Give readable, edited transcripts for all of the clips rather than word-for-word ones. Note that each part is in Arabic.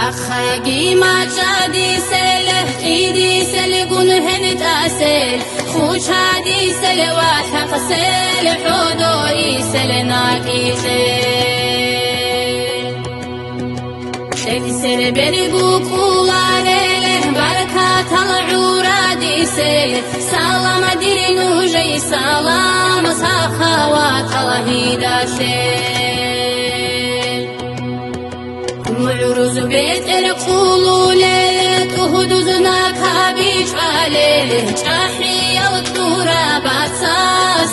شخاقي ما جادي سل إيدي سل قنهن تأسل خوش هادي سل وحق سل حضوري سل ناكي سل برقو كولاري بركات العورة دي سل سلام دير نوجي سلام سخوات الله داسل معروز بيت القولو ليلة تهدوزنا كابيش عليه تحية والترابات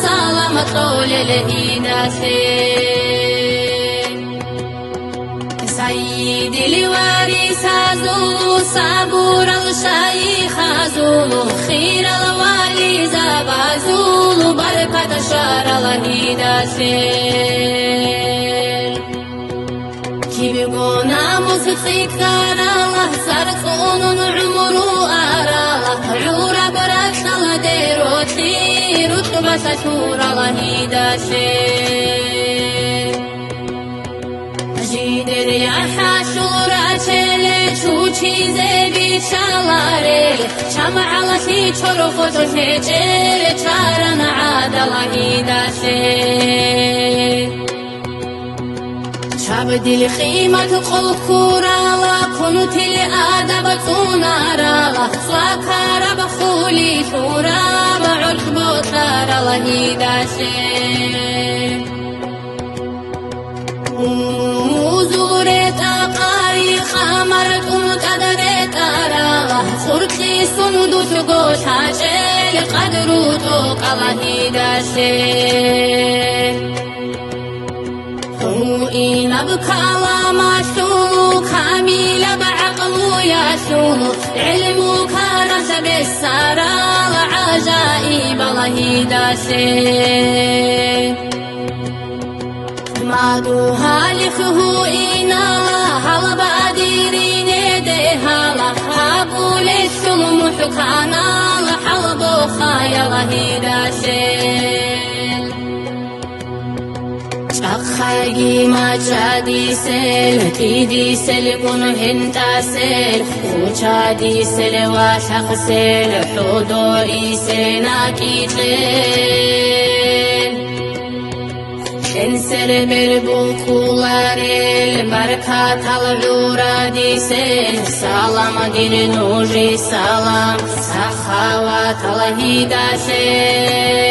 سلام طول سيدي الوارث زولو صبور الشيخ زولو خير الوالي زبا زولو بركة شار كيبقونا موسيقى كارالله سرقون عمرو آرالله عورا بركنا لديرو تيرو تبسا شورا الله داشير جيدر يا حاشورا تلي شوشي زبي شالاري شمع لشي چرخو تهجر چارن عاد الله داشير شابدي الخيمة قل كورالا كنت الأدب تنارالا سواكارا بخولي شورا بعرف بوتارا الله داشير زورت أقاري خامرت قدرت أرالا صرتي صندوت قوش حاجل قدروتك الله داشير إن بكى ما شو كامل بعقل يشو علمك رسب السارة عجائب الله داشير ما دوها لخه إنا هل بادرين يديها لحابول السلم حكانا لحلب خايا الله داشير شخاقي ما جادي سل تيدي سل قنهن تاسل وشادي سل واشق سل حضوري سل ناكي انسر بالبوكولاري بركات العورة دي سل سلام دير نوجي سلام سخاوات الله داشل